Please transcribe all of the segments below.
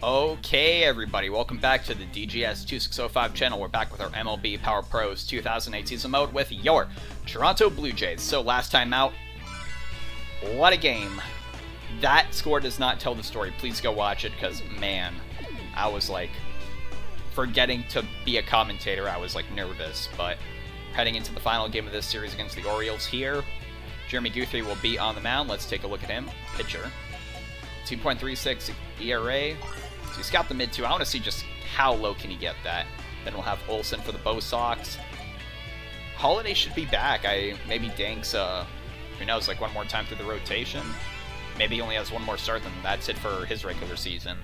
Okay, everybody, welcome back to the DGS2605 channel. We're back with our MLB Power Pros 2008 season mode with your Toronto Blue Jays. So last time out, what a game. That score does not tell the story. Please go watch it, because, man, I was, like, forgetting to be a commentator. I was, like, nervous, but heading into the final game of this series against the Orioles here, Jeremy Guthrie will be on the mound. Let's take a look at him. Pitcher. 2.36 ERA. So he's got the mid-2. I want to see just how low can he get that. Then we'll have Olsen for the Bo Sox. Holiday should be back. Maybe Danks, who knows, like one more time through the rotation. Maybe he only has one more start, then that's it for his regular season.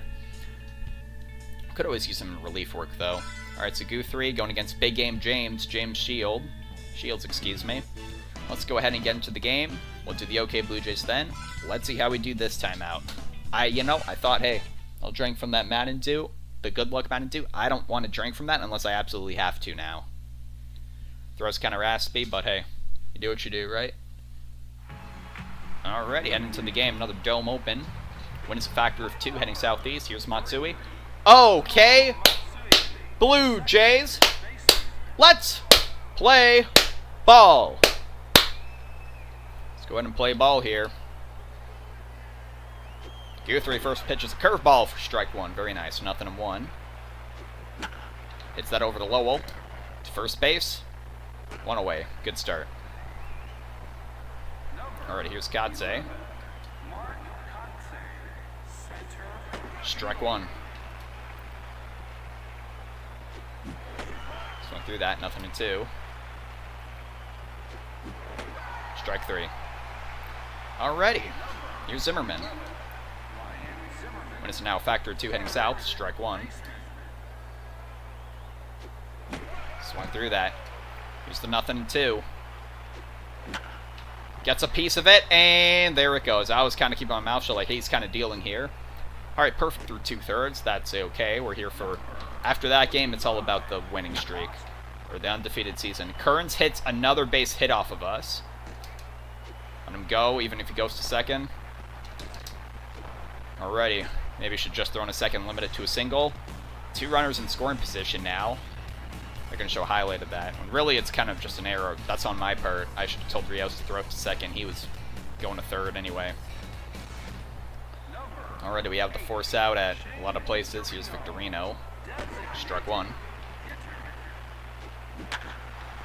Could always use some relief work, though. Alright, so Guthrie going against Big Game James Shields, excuse me. Let's go ahead and get into the game. We'll do the OK Blue Jays then. Let's see how we do this time out. I thought, hey, I'll drink from that Mountain Dew, the Good Luck Mountain Dew. I don't want to drink from that unless I absolutely have to now. Throw's kind of raspy, but hey, you do what you do, right? Alrighty, heading into the game. Another dome open. Win is a factor of 2, heading southeast. Here's Matsui. Okay, Blue Jays, let's play ball. Let's go ahead and play ball here. Guthrie first pitch is a curveball for strike one. Very nice. 0-1. Hits that over to Lowell. To first base. One away. Good start. Alright, here's Guthrie. Strike one. Just went through that. 0-2. Strike three. Alrighty. Here's Zimmerman. When it's now a factor of 2 heading south, strike one. Swung through that. Here's the 0-2. Gets a piece of it, and there it goes. I was kind of keeping my mouth shut, like, hey, he's kind of dealing here. Alright, perfect through 2/3. That's okay. We're here for... After that game, it's all about the winning streak. Or the undefeated season. Kearns hits another base hit off of us. Let him go, even if he goes to second. Alrighty. Maybe I should just throw in a second, limit it to a single. 2 runners in scoring position now. They're going to show a highlight of that. When really, it's kind of just an error. That's on my part. I should have told Rios to throw it to second. He was going to third anyway. Alrighty, we have the force out at a lot of places. Here's Victorino. Struck one.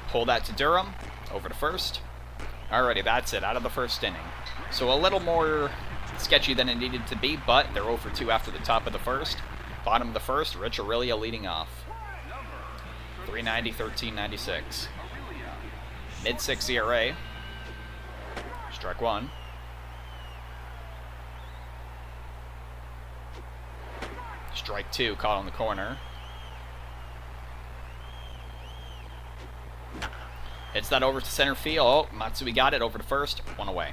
Pull that to Durham. Over to first. Alrighty, that's it. Out of the first inning. So a little more sketchy than it needed to be, but they're 0 for 2 after the top of the first. Bottom of the first, Rich Aurelia leading off. 390, 1396. Mid-6 ERA. Strike one. Strike two, caught on the corner. Hits that over to center field. Oh, Matsui got it over to first. One away.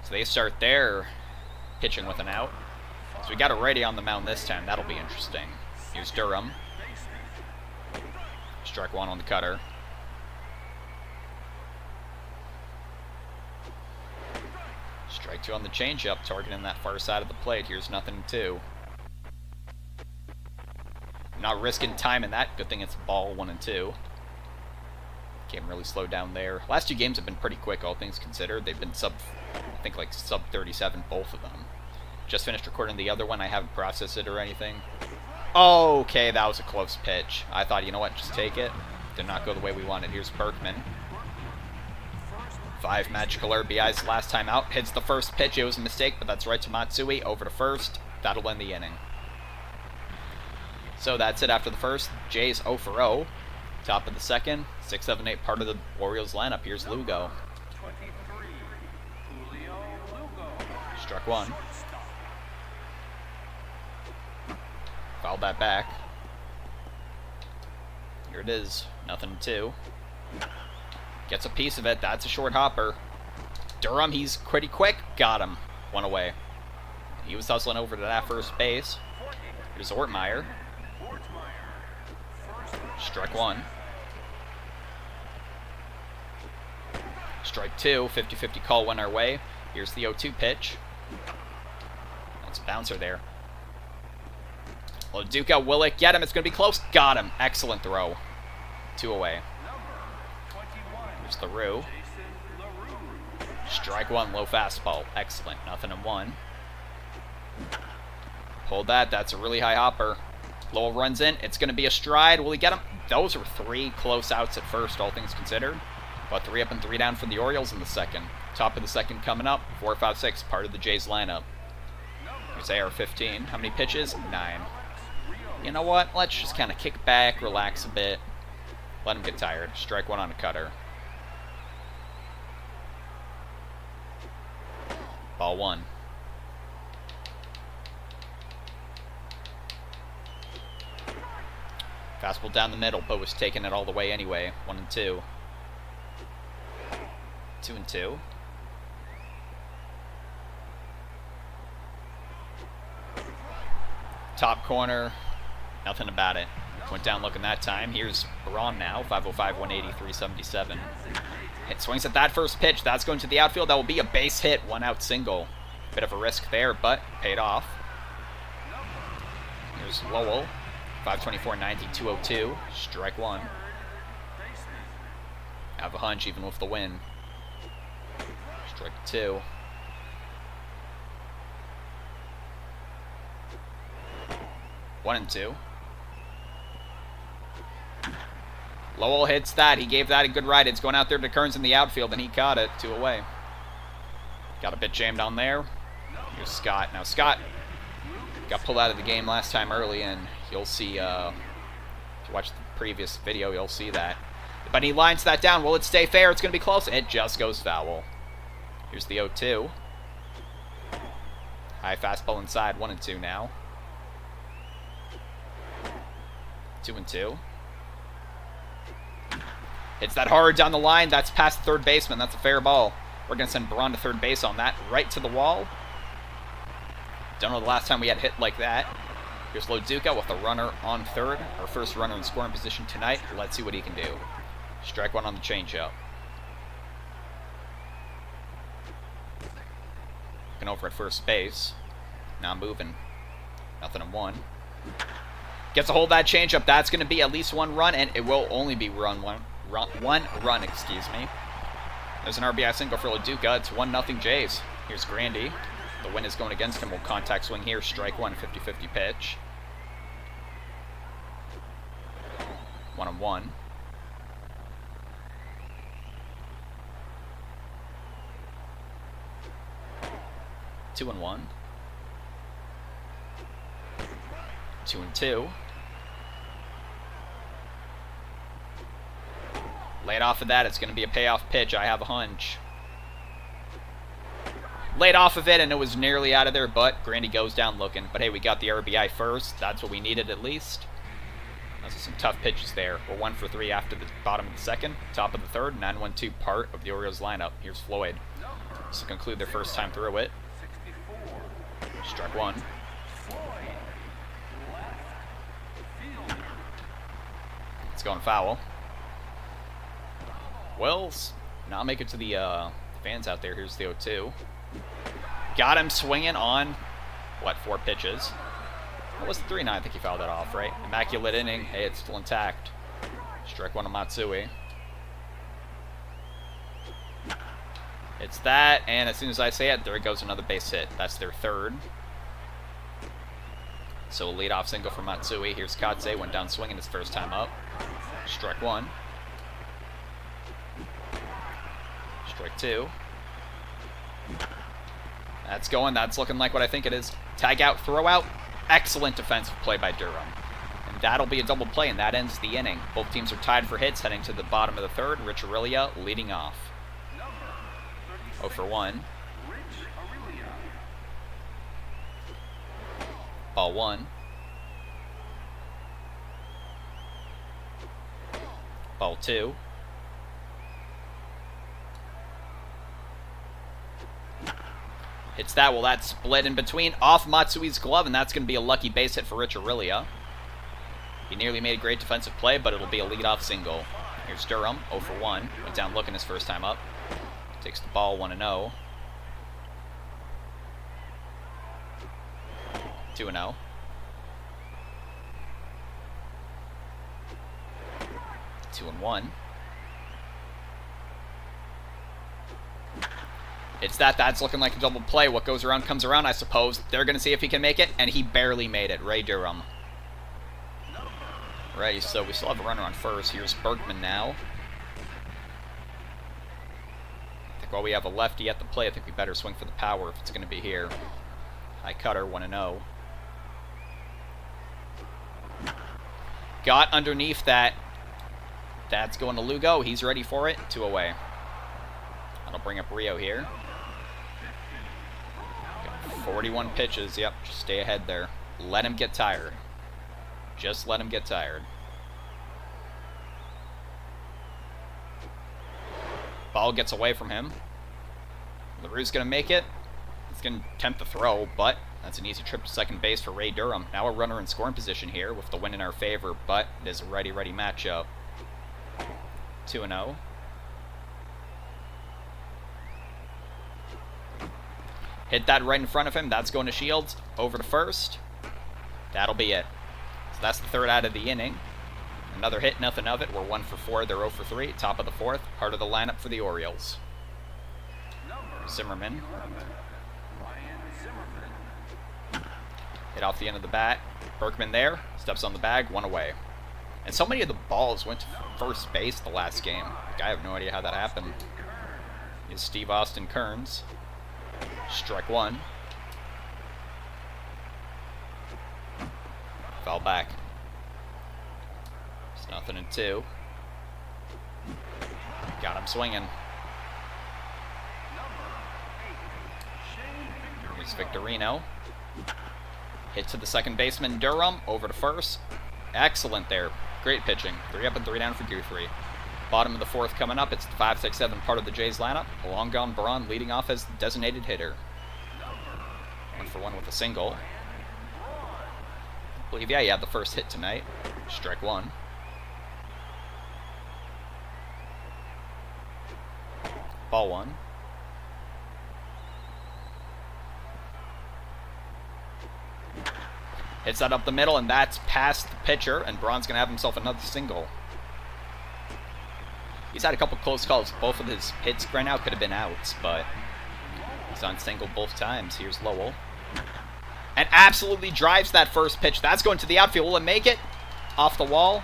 So they start their pitching with an out. So we got a righty on the mound this time. That'll be interesting. Here's Durham. Strike one on the cutter. Strike two on the changeup, targeting that far side of the plate. Here's 0-2. Not risking time in that. Good thing it's ball 1 and 2. Game really slowed down there. Last 2 games have been pretty quick, all things considered. They've been I think like sub 37, both of them. Just finished recording the other one. I haven't processed it or anything. Okay, that was a close pitch. I thought, you know what, just take it. Did not go the way we wanted. Here's Berkman. 5 magical RBIs last time out. Hits the first pitch. It was a mistake, but that's right to Matsui. Over to first. That'll end the inning. So that's it after the first. Jays 0 for 0. Top of the second. 6, 7, 8 part of the Orioles lineup. Here's Lugo. Struck one. Fouled that back. Here it is. 0-2. Gets a piece of it. That's a short hopper. Durham, he's pretty quick. Got him. One away. He was hustling over to that first base. Here's Ortmeyer. Strike one. Strike two. 50-50 call went our way. Here's the 0-2 pitch. That's a bouncer there. Loduca, will it get him? It's going to be close. Got him. Excellent throw. 2 away. Here's LaRue. Strike 1, low fastball. Excellent. 0-1. Hold that. That's a really high hopper. Lowell runs in. It's going to be a stride. Will he get him? Those were 3 close outs at first, all things considered. But 3 up and 3 down for the Orioles in the second. Top of the second coming up. 4, 5, 6, part of the Jays lineup. Here's AR-15. How many pitches? 9. You know what? Let's just kind of kick back, relax a bit. Let him get tired. Strike 1 on a cutter. Ball 1. Fastball down the middle, but was taking it all the way anyway. 1-2. 2-2. Top corner. Nothing about it. Went down looking that time. Here's Braun now. 505, 180, 377. Hit swings at that first pitch. That's going to the outfield. That will be a base hit. 1 out single. Bit of a risk there, but paid off. Here's Lowell. 524, 90, 202. Strike 1. Have a hunch even with the win. Strike 2. One and 2. Lowell hits that. He gave that a good ride. It's going out there to Kearns in the outfield, and he caught it. 2 away. Got a bit jammed on there. Here's Scott. Now, Scott got pulled out of the game last time early, and you'll see, if you watch the previous video, you'll see that. But he lines that down. Will it stay fair? It's going to be close. It just goes foul. Here's the 0-2. High fastball inside. 1-2 now. 2-2. Hits that hard down the line. That's past the third baseman. That's a fair ball. We're going to send Braun to third base on that. Right to the wall. Don't know the last time we had hit like that. Here's Loduca with a runner on third. Our first runner in scoring position tonight. Let's see what he can do. Strike 1 on the changeup. Looking over at first base. Now moving. 0-1. Gets a hold of that changeup. That's going to be at least 1 run, and it will only be one run, excuse me. There's an RBI single for Loduca. It's 1-0 Jays. Here's Grandy. The wind is going against him. Will contact swing here. Strike 1, 50-50 pitch. 1-1. 2-1. 2-2. Laid off of that, it's going to be a payoff pitch. I have a hunch. Laid off of it, and it was nearly out of there, but Grandy goes down looking. But hey, we got the RBI first. That's what we needed at least. Those are some tough pitches there. We're 1 for 3 after the bottom of the second. Top of the third, 9-1-2 part of the Orioles lineup. Here's Floyd. This will conclude their first time through it. Strike 1. It's going foul. Wells, not make it to the fans out there. Here's the 0-2. Got him swinging on, what, 4 pitches? What was the 3-9? I think he fouled that off, right? Immaculate inning. Hey, it's still intact. Strike 1 on Matsui. It's that, and as soon as I say it, there goes another base hit. That's their third. So a leadoff single for Matsui. Here's Katze. Went down swinging his first time up. Strike 1. Strike 2. That's going. That's looking like what I think it is. Tag out, throw out. Excellent defensive play by Durham. And that'll be a double play, and that ends the inning. Both teams are tied for hits heading to the bottom of the third. Rich Aurelia leading off. 0 for 1. Ball 1. Ball 2. Hits that. Well, that's split in between. Off Matsui's glove, and that's going to be a lucky base hit for Rich Aurelia. He nearly made a great defensive play, but it'll be a leadoff single. Here's Durham, 0 for 1. Went down looking his first time up. Takes the ball 1-0. 2-0. 2-1. It's that's looking like a double play. What goes around comes around, I suppose. They're going to see if he can make it, and he barely made it. Ray Durham. Right, so we still have a runner on first. Here's Berkman now. I think while we have a lefty at the plate, I think we better swing for the power if it's going to be here. High cutter, 1-0. Got underneath that. That's going to Lugo. He's ready for it. 2 away. That'll bring up Rio here. Got 41 pitches. Yep, just stay ahead there. Let him get tired. Just let him get tired. Ball gets away from him. LaRue's going to make it. He's going to attempt the throw, but that's an easy trip to second base for Ray Durham. Now a runner in scoring position here with the win in our favor, but it is a righty-righty matchup. 2-0. Hit that right in front of him. That's going to Shields. Over to first. That'll be it. So that's the third out of the inning. Another hit, nothing of it. We're 1 for 4. They're 0 for 3. Top of the fourth. Heart of the lineup for the Orioles. Zimmerman. Hit off the end of the bat. Berkman there. Steps on the bag. 1 away. And so many of the balls went to first base the last game. I have no idea how that happened. Is Steve Austin Kearns. Strike 1. Foul back. It's 0-2. Got him swinging. Here's Victorino. Hit to the second baseman, Durham. Over to first. Excellent there. Great pitching. 3 up and 3 down for Guthrie. Bottom of the fourth coming up. It's the 5-6-7 part of the Jays lineup. Long gone Braun leading off as the designated hitter. 1 for 1 with a single. I believe, yeah, he had the first hit tonight. Strike 1. Ball 1. Hits that up the middle, and that's past the pitcher, and Braun's going to have himself another single. He's had a couple close calls. Both of his hits right now could have been outs, but he's on single both times. Here's Lowell. And absolutely drives that first pitch. That's going to the outfield. Will it make it? Off the wall.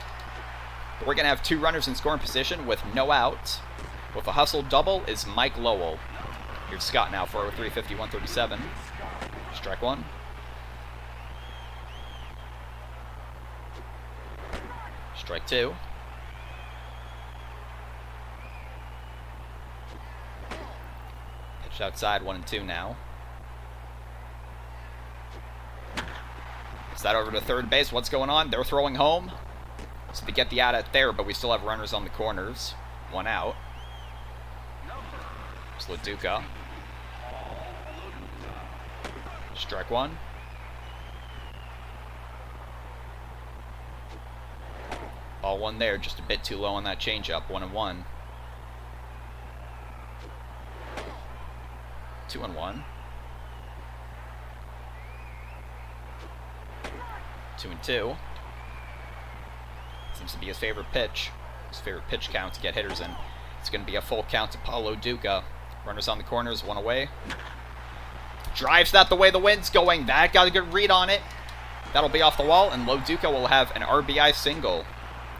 But we're going to have 2 runners in scoring position with no outs. With a hustle double is Mike Lowell. Here's Scott now for 350, 137. Strike 1. Strike 2. Pitched outside, 1-2 now. Is that over to third base? What's going on? They're throwing home. So they get the out at there, but we still have runners on the corners. 1 out. It's LaDuca. Strike 1. Ball 1 there, just a bit too low on that changeup. 1-1. 2-1. 2-2. Seems to be his favorite pitch. His favorite pitch count to get hitters in. It's going to be a full count to Paulo Duca. Runners on the corners, 1 away. Drives that the way the wind's going. That got a good read on it. That'll be off the wall, and Loduca will have an RBI single.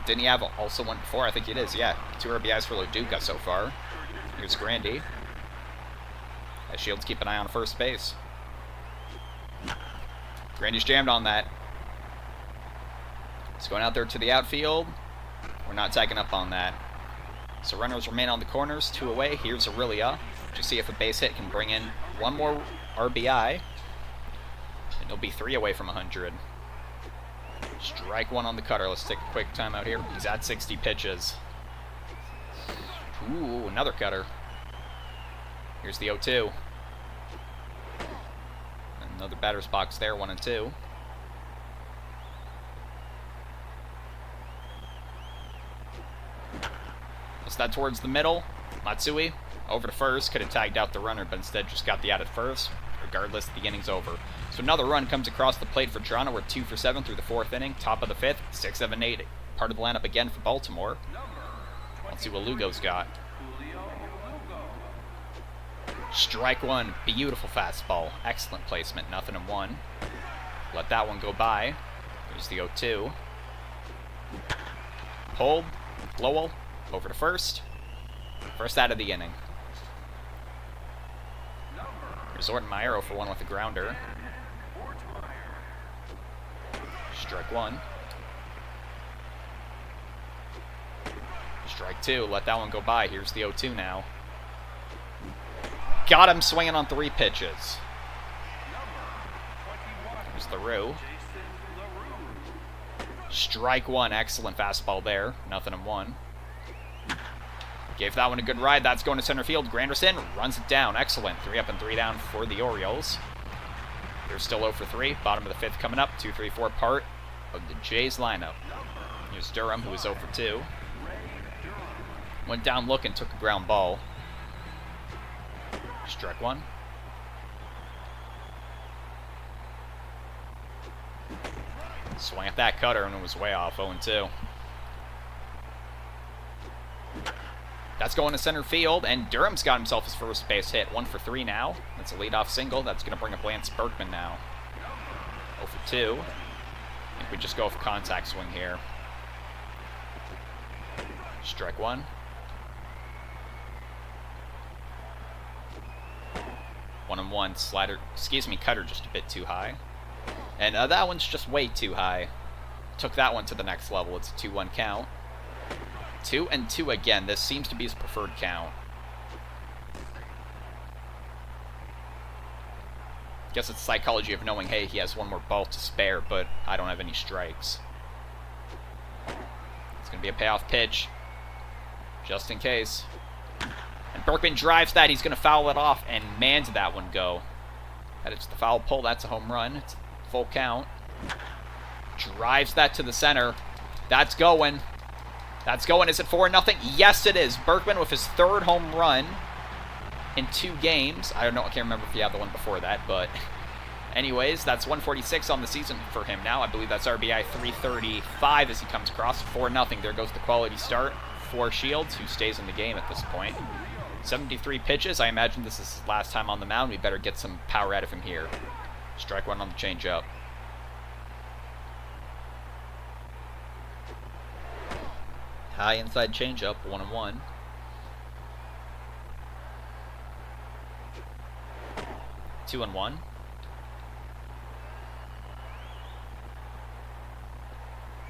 Didn't he have also one before? I think it is, yeah. 2 RBIs for Loduca so far. Here's Grandy. As Shields keep an eye on first base. Grandy's jammed on that. He's going out there to the outfield. We're not tagging up on that. So runners remain on the corners, 2 away. Here's Aurelia. Just see if a base hit can bring in 1 more RBI. And it'll be 3 away from 100. Strike 1 on the cutter. Let's take a quick timeout here. He's at 60 pitches. Ooh, another cutter. Here's the 0-2. Another batter's box there, 1-2. Is that towards the middle? Matsui over to first. Could have tagged out the runner, but instead just got the out at first. Regardless, the inning's over. So another run comes across the plate for Toronto. We're 2 for 7 through the 4th inning. Top of the 5th. 6, 7, 8. Part of the lineup again for Baltimore. Let's see what Lugo's got. Strike one. Beautiful fastball. Excellent placement. 0-1. Let that one go by. Here's the 0-2. Pulled. Lowell over to first. First out of the inning. Here's Ortmeyer 0-for-1 with a grounder. Strike one. Strike two. Let that one go by. Here's the 0-2 now. Got him swinging on 3 pitches. Here's LaRue. Strike one. Excellent fastball there. 0-1. Gave that one a good ride. That's going to center field. Granderson runs it down. Excellent. 3 up and 3 down for the Orioles. They're still 0-for-3. Bottom of the 5th coming up. 2-3-4 part of the Jays lineup. Here's Durham, who was 0-for-2. Went down looking, took a ground ball. Strike one. Swing at that cutter, and it was way off. 0-2. That's going to center field, and Durham's got himself his first base hit. 1-for-3 now. That's a leadoff single. That's going to bring up Lance Berkman now. 0-for-2. I think we just go for contact swing here. Strike one. 1-1. Slider, cutter just a bit too high. And that one's just way too high. Took that one to the next level. It's a 2-1 count. 2-2 again. This seems to be his preferred count. Guess it's psychology of knowing, hey, he has one more ball to spare, but I don't have any strikes. It's going to be a payoff pitch, just in case. And Berkman drives that. He's going to foul it off, and man, did that one go. That it's the foul pull. That's a home run. It's full count. Drives that to the center. That's going. That's going. Is it 4-0? Yes, it is. Berkman with his 3rd home run in 2 games. I don't know. I can't remember if he had the one before that, but anyways, that's 146 on the season for him now. I believe that's RBI 335 as he comes across. 4-0. There goes the quality start for Shields, who stays in the game at this point. 73 pitches. I imagine this is his last time on the mound. We better get some power out of him here. Strike one on the changeup. High inside changeup, 1-1. Two and 1.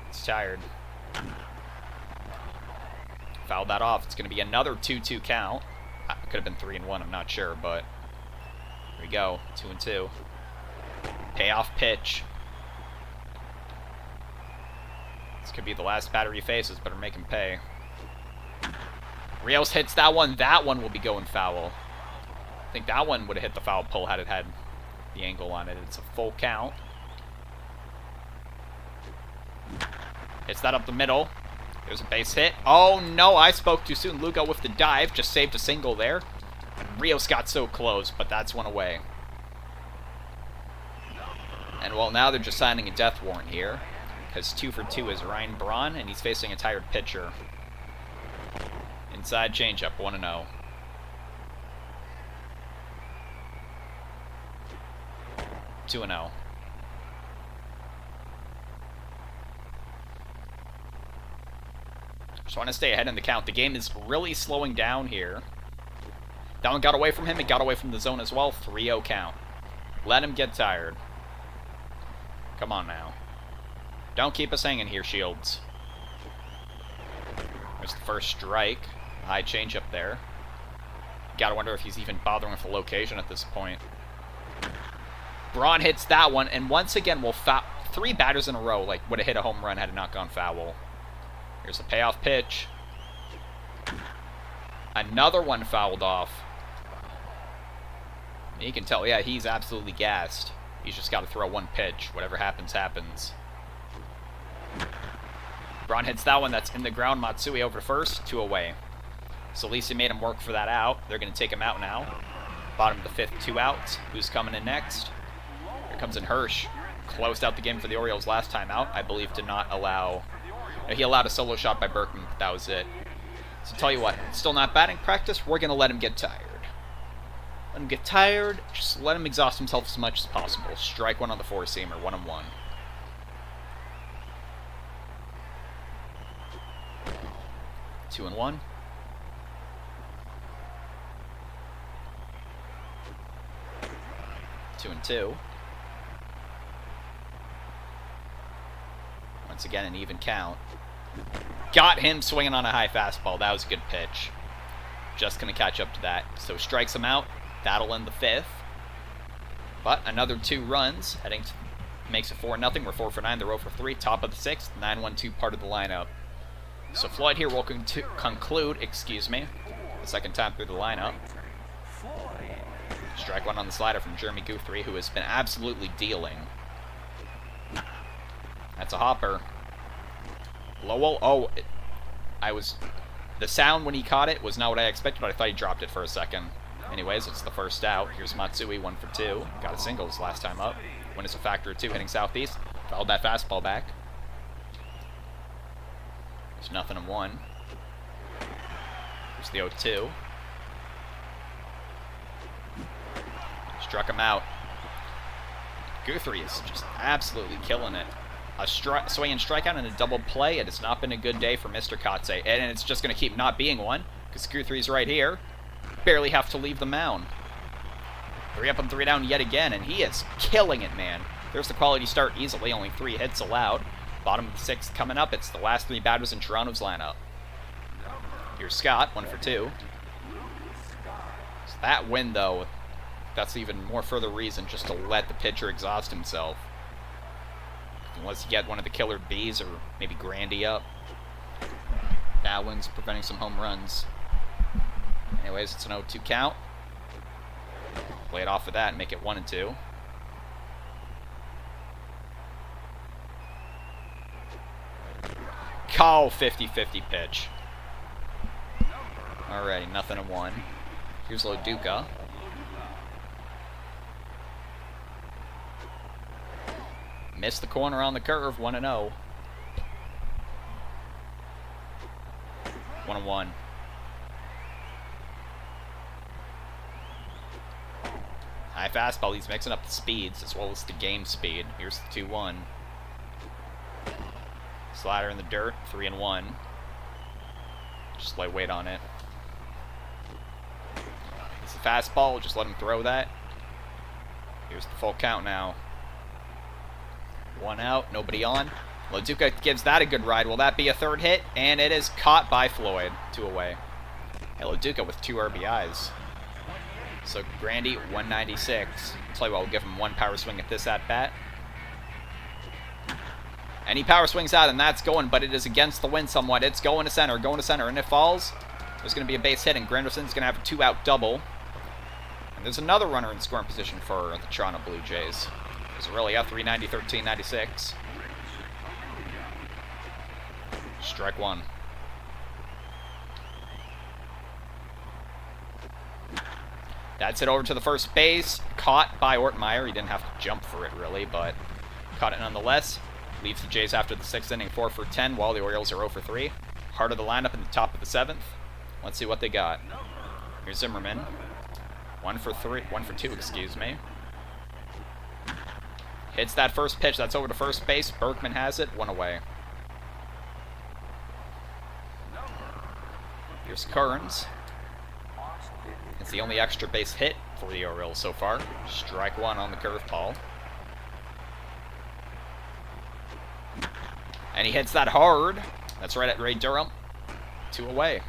He's tired. Fouled that off. It's going to be another 2-2 count. Could have been 3-1. I'm not sure, but here we go. 2-2. Payoff pitch. This could be the last batter he faces. Better make him pay. Rios hits that one. That one will be going foul. I think that one would have hit the foul pole had it had the angle on it. It's a full count. Hits that up the middle. There's a base hit. Oh, no, I spoke too soon. Lugo with the dive. Just saved a single there. And Rios got so close, but that's one away. And, well, now they're just signing a death warrant here. Because 2-for-2 is Ryan Braun, and he's facing a tired pitcher. Inside changeup, 1-0. Two and 0. Just want to stay ahead in the count. The game is really slowing down here. That one got away from him. It got away from the zone as well. 3-0 count. Let him get tired. Come on now. Don't keep us hanging here, Shields. There's the first strike. High changeup there. Gotta wonder if he's even bothering with the location at this point. Braun hits that one, and once again, we'll foul. 3 batters in a row like would have hit a home run had it not gone foul. Here's a payoff pitch. Another one fouled off. You can tell, yeah, he's absolutely gassed. He's just got to throw one pitch. Whatever happens, happens. Braun hits that one. That's in the ground. Matsui over first. 2 away. So Lisa made him work for that out. They're going to take him out now. Bottom of the 5th, 2 outs. Who's coming in next? Here comes in Hirsch. Closed out the game for the Orioles last time out. I believe did not allow... He allowed a solo shot by Berkman, but that was it. So tell you what, still not batting practice. We're going to let him get tired. Let him get tired. Just let him exhaust himself as much as possible. Strike one on the four-seamer, 1-1. Two and one. 2-2. Once again, an even count. Got him swinging on a high fastball. That was a good pitch. Just going to catch up to that. So strikes him out. That'll end the fifth. But another 2 runs. Heading to, makes it 4-0. We're 4 for 9. They're 0 for 3. Top of the 6th. 9-1-2 part of the lineup. So Floyd here will conclude, the second time through the lineup. Strike one on the slider from Jeremy Guthrie, who has been absolutely dealing. That's a hopper. Lowell, the sound when he caught it was not what I expected, but I thought he dropped it for a second. Anyways, it's the first out. Here's Matsui, 1 for 2. Got a singles last time up. When it's a factor of 2, hitting southeast. Fouled that fastball back. There's 0-1. Here's the 0-2. Struck him out. Guthrie is just absolutely killing it. A swing and strikeout and a double play. It has not been a good day for Mr. Katse, and it's just going to keep not being one, because Guthrie's right here. Barely have to leave the mound. 3 up and 3 down yet again, and he is killing it, man. There's the quality start easily, only 3 hits allowed. Bottom of the 6th coming up. It's the last 3 batters in Toronto's lineup. Here's Scott, 1 for 2. So that win, though, that's even more further reason just to let the pitcher exhaust himself. Unless you get one of the killer Bs or maybe Grandy up. Bowlin's preventing some home runs. Anyways, it's an 0-2 count. Play it off of that and make it 1-2. Call 50-50 pitch. Alrighty, 0-1. Here's Loduca. Missed the corner on the curve, 1-0. 1-1. High fastball, he's mixing up the speeds as well as the game speed. Here's the 2-1. Slider in the dirt, 3-1. Just lay weight on it. It's a fastball, just let him throw that. Here's the full count now. 1 out, nobody on. Loduca gives that a good ride. Will that be a third hit? And it is caught by Floyd. 2 away. Hey, Loduca with 2 RBIs. So Grandy, 196. Tell you what, we'll give him 1 power swing at this at-bat. And he power swings out, and that's going, but it is against the wind somewhat. It's going to center, and it falls. There's going to be a base hit, and Granderson's going to have a 2-out double. And there's another runner in scoring position for the Toronto Blue Jays. There's really a 390, 1396. Strike one. That's it over to the first base. Caught by Ortmeyer. He didn't have to jump for it, really, but caught it nonetheless. Leaves the Jays after the 6th inning, 4 for 10, while the Orioles are 0 for 3. Heart of the lineup in the top of the 7th. Let's see what they got. Here's Zimmerman. 1 for 2, excuse me. Hits that first pitch. That's over to first base. Berkman has it. 1 away. Here's Kearns. It's the only extra base hit for the Orioles so far. Strike one on the curveball. And he hits that hard. That's right at Ray Durham. 2 away.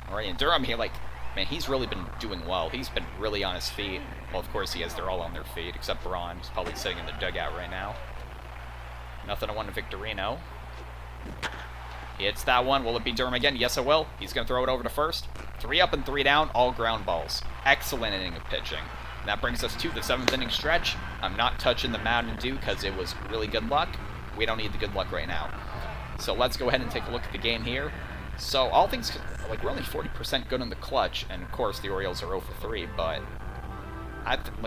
Alright, and Durham, he's really been doing well. He's been really on his feet. Well, of course he is. They're all on their feet, except Braun, who's probably sitting in the dugout right now. 0-1 to Victorino. He hits that one. Will it be Durham again? Yes, it will. He's going to throw it over to first. 3 up and 3 down, all ground balls. Excellent inning of pitching. And that brings us to the 7th inning stretch. I'm not touching the Mountain Dew because it was really good luck. We don't need the good luck right now. So let's go ahead and take a look at the game here. So all things, we're only 40% good in the clutch, and of course the Orioles are 0 for 3, but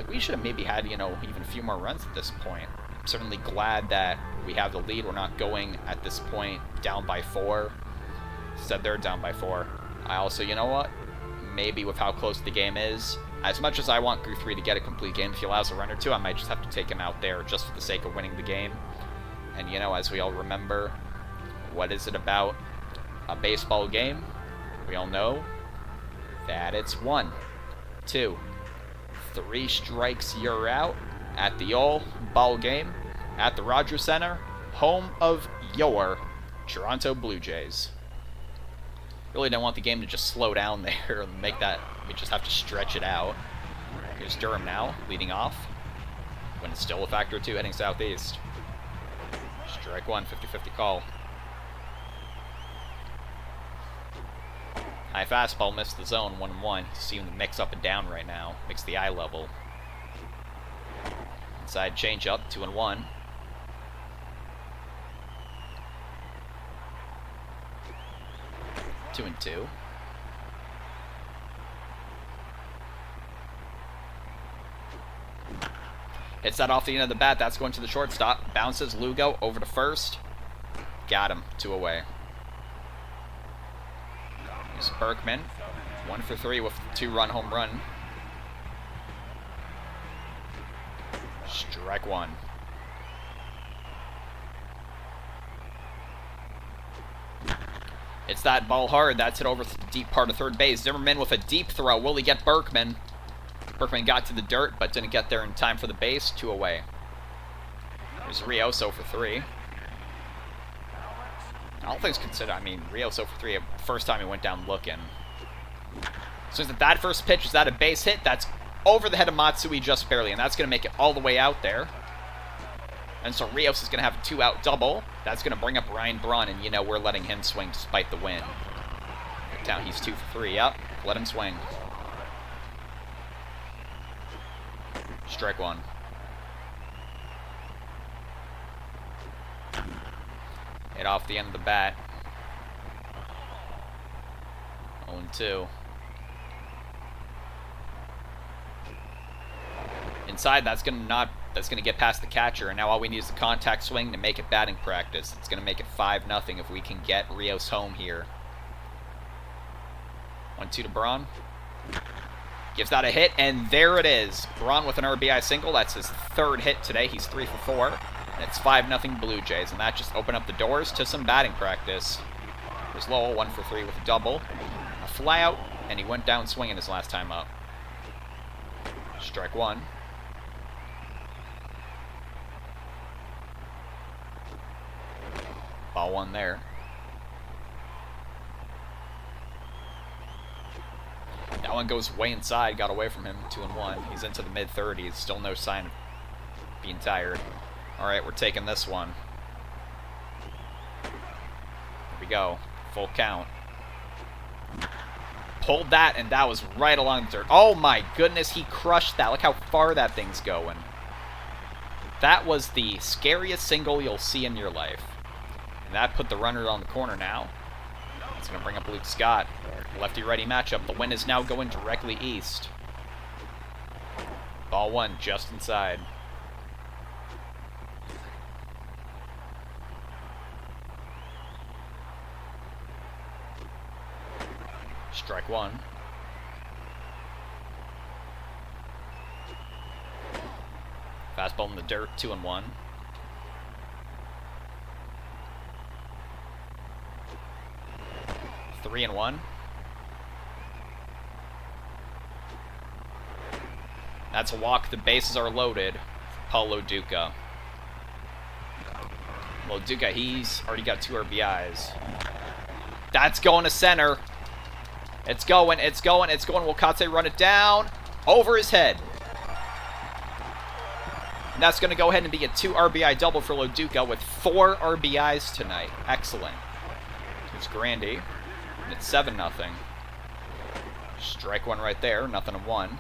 we should have maybe had, even a few more runs at this point. I'm certainly glad that we have the lead. We're not going at this point down by 4. Instead, they're down by 4. I also, you know what? Maybe with how close the game is, as much as I want Guthrie to get a complete game, if he allows a run or two, I might just have to take him out there just for the sake of winning the game. And, you know, as we all remember, what is it about a baseball game? We all know that it's 1, 2, 3 strikes, you're out at the all-ball game at the Rogers Center, home of your Toronto Blue Jays. Really don't want the game to just slow down there and make that, we just have to stretch it out. Here's Durham now, leading off. When it's still a factor of 2 heading southeast. Strike 1, 50-50 call. High fastball missed the zone, 1-1. He's seeing the mix up and down right now. Mix the eye level. Inside changeup, 2-1. Two and 2. Hits that off the end of the bat. That's going to the shortstop. Bounces Lugo over to first. Got him. 2 away. Here's Berkman. 1 for 3 with a 2-run home run. Strike 1. It's that ball hard. That's it over the deep part of third base. Zimmerman with a deep throw. Will he get Berkman? Berkman got to the dirt, but didn't get there in time for the base. 2 away. There's Rios 0 for 3. All things considered, I mean, Rios 0 for 3. First time he went down looking. So that first pitch, is that a base hit? That's over the head of Matsui just barely, and that's going to make it all the way out there. And so Rios is going to have a 2-out double. That's going to bring up Ryan Braun, and you know we're letting him swing despite the win. Down, he's 2 for 3. Yep, let him swing. Strike 1. Hit off the end of the bat. 0-2. Inside, that's gonna get past the catcher, and now all we need is the contact swing to make it batting practice. It's gonna make it 5-0 if we can get Rios home here. 1-2 to Braun. Gives that a hit, and there it is. Braun with an RBI single. That's his 3rd hit today. He's 3 for 4. And it's 5-0 Blue Jays, and that just opened up the doors to some batting practice. There's Lowell, 1 for 3 with a double. A flyout, and he went down swinging his last time up. Strike 1. Ball 1 there. That one goes way inside, got away from him, 2-1. He's into the mid-30s, still no sign of being tired. Alright, we're taking this one. Here we go, full count. Pulled that, and that was right along the dirt. Oh my goodness, he crushed that. Look how far that thing's going. That was the scariest single you'll see in your life. And that put the runner on the corner now. It's going to bring up Luke Scott. Lefty-righty matchup. The wind is now going directly east. Ball 1 just inside. Strike 1. Fastball in the dirt, 2-1. Three and 1. That's a walk. The bases are loaded for Paul Loduca. Loduca, he's already got 2 RBIs. That's going to center. It's going, it's going, it's going. Will Katse run it down? Over his head. And that's going to go ahead and be a 2 RBI double for Loduca with 4 RBIs tonight. Excellent. Here's Grandy. And it's 7-0. Strike 1 right there. 0-1.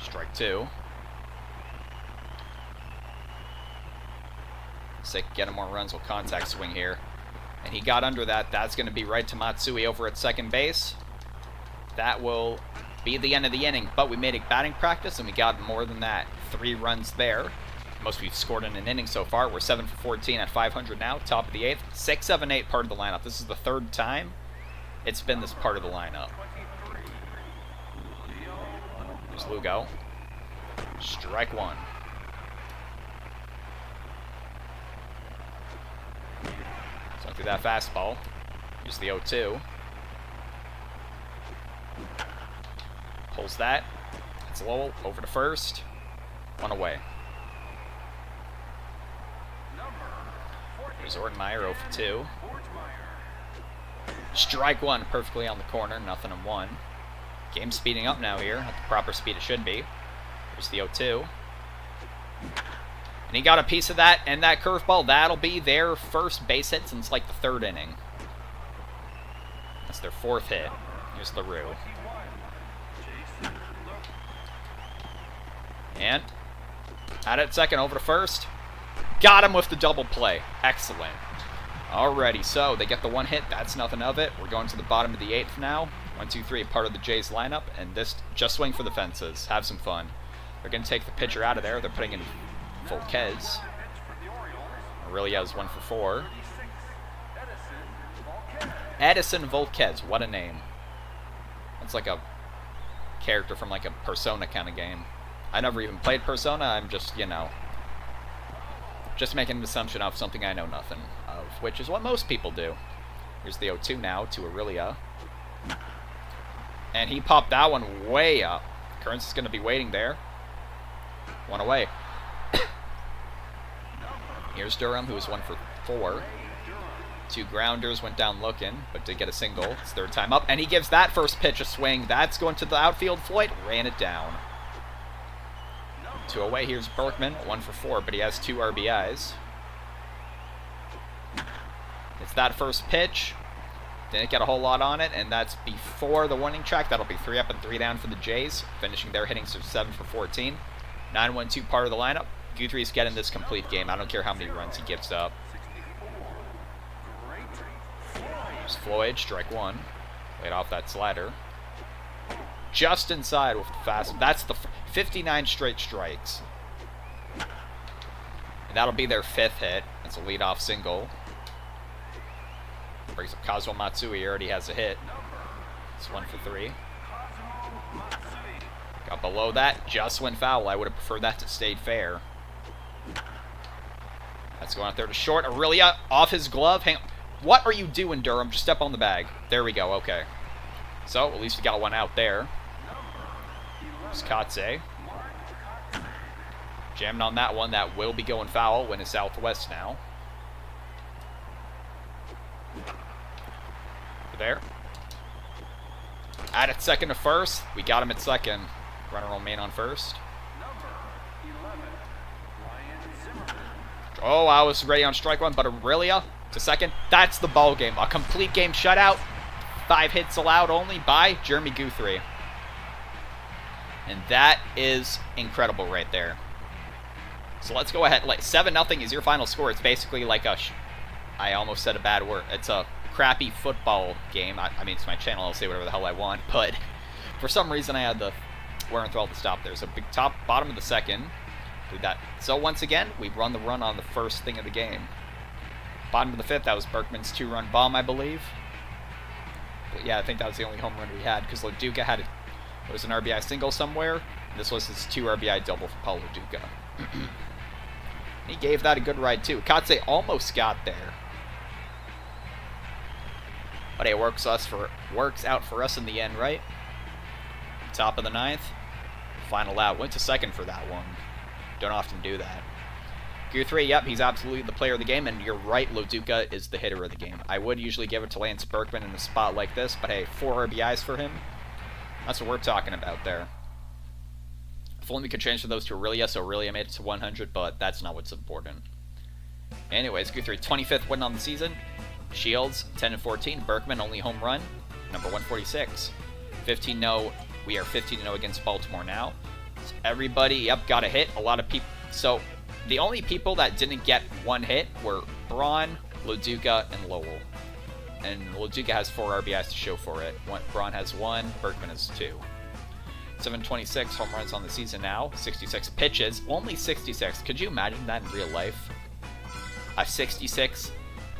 Strike 2. Sick, get him more runs with contact swing here. And he got under that. That's going to be right to Matsui over at second base. That will be the end of the inning. But we made a batting practice, and we got more than that. 3 runs there. most we've scored in an inning so far. We're 7 for 14 at 500 now, top of the 8th. 6, 7, 8 part of the lineup. This is the 3rd time it's been this part of the lineup. Here's Lugo. Strike 1. So through that fastball. Here's the 0-2. Pulls that. It's Lowell over to first. 1 away. Here's Ortenmeyer, 0 for 2. Strike 1, perfectly on the corner, nothing in 1. Game speeding up now here, at the proper speed it should be. Here's the 0-2. And he got a piece of that, and that curveball, that'll be their first base hit since like the 3rd inning. That's their 4th hit. Here's LaRue. And at it second, over to first. Got him with the double play. Excellent. Alrighty, so they get the 1 hit. That's nothing of it. We're going to the bottom of the 8th now. 1, 2, 3, part of the Jays lineup. And this, just swing for the fences. Have some fun. They're going to take the pitcher out of there. They're putting in Volquez. Aurelia's 1 for 4. Edison Volquez. What a name. That's like a character from like a Persona kind of game. I never even played Persona. I'm just, you know, just making an assumption of something I know nothing of, which is what most people do. Here's the 0-2 now to Aurelia. And he popped that one way up. Kearns is going to be waiting there. 1 away. Here's Durham, who was 1 for 4. 2 grounders, went down looking, but did get a single. It's 3rd time up, and he gives that first pitch a swing. That's going to the outfield. Floyd ran it down. 2 away. Here's Berkman, 1 for 4, but he has 2 RBIs. It's that first pitch. Didn't get a whole lot on it, and that's before the warning track. That'll be 3 up and 3 down for the Jays, finishing their hitting to 7 for 14. 9-1-2 part of the lineup. Guthrie's getting this complete game. I don't care how many runs he gives up. Here's Floyd, strike 1. Laid off that slider. Just inside with the fast. That's the 59 straight strikes. And that'll be their 5th hit. That's a leadoff single. Brings up Kazuo Matsui. He already has a hit. It's 1 for 3. Got below that. Just went foul. I would have preferred that to stayed fair. That's going out there to short. Aurelia off his glove. Hang on. What are you doing, Durham? Just step on the bag. There we go. Okay. So, at least we got one out there. There's Katse. Jamming on that one. That will be going foul. Win is Southwest now. There. At it second to first. We got him at second. Runner will remain on first. Oh, I was ready on strike 1, but Aurelia to second. That's the ball game. A complete game shutout. 5 hits allowed only by Jeremy Guthrie. And that is incredible right there. So let's go ahead. Like 7-0 is your final score. It's basically like a... I almost said a bad word. It's a crappy football game. I mean, it's my channel. I'll say whatever the hell I want. But for some reason, I had the Wernthal to stop there. So big top, bottom of the second. Do that. So once again, we run the run on the first thing of the game. Bottom of the 5th, that was Berkman's 2-run bomb, I believe. But yeah, I think that was the only home run we had because Loduca had it was an RBI single somewhere. And this was his 2 RBI double for Paul Loduca. He gave that a good ride too. Katse almost got there. But it works out for us in the end, right? Top of the 9th. Final out. Went to second for that one. Don't often do that. Guthrie, yep, he's absolutely the player of the game, and you're right, Loduca is the hitter of the game. I would usually give it to Lance Berkman in a spot like this, but hey, 4 RBIs for him. That's what we're talking about there. If only we could transfer those to Aurelia, so Aurelia made it to 100, but that's not what's important. Anyways, Guthrie, 25th win on the season. Shields, 10-14. Berkman, only home run, number 146. 15-0. We are 15-0 against Baltimore now. So everybody, yep, got a hit. A lot of people. So the only people that didn't get 1 hit were Braun, Loduca, and Lowell. And Loduca has 4 RBIs to show for it. Braun has 1, Berkman has 2. 726 home runs on the season now. 66 pitches. Only 66. Could you imagine that in real life? A 66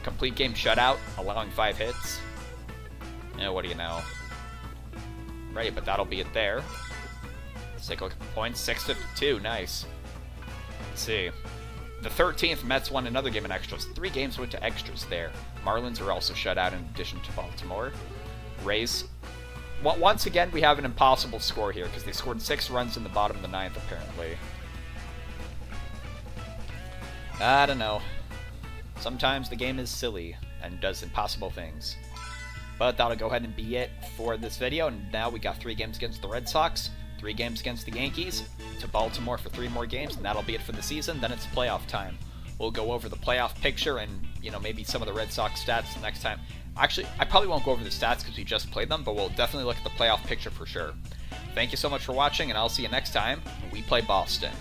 complete game shutout, allowing 5 hits. Yeah, what do you know? Right, but that'll be it there. Let's take a look at the points. 652. Nice. Let's see. The 13th, Mets won another game in extras. 3 games went to extras there. Marlins are also shut out in addition to Baltimore. Rays. Well, once again, we have an impossible score here because they scored 6 runs in the bottom of the 9th, apparently. I don't know. Sometimes the game is silly and does impossible things. But that'll go ahead and be it for this video. And now we got 3 games against the Red Sox, 3 games against the Yankees, to Baltimore for 3 more games, and that'll be it for the season. Then it's playoff time. We'll go over the playoff picture and, you know, maybe some of the Red Sox stats next time. Actually, I probably won't go over the stats because we just played them, but we'll definitely look at the playoff picture for sure. Thank you so much for watching, and I'll see you next time when we play Boston.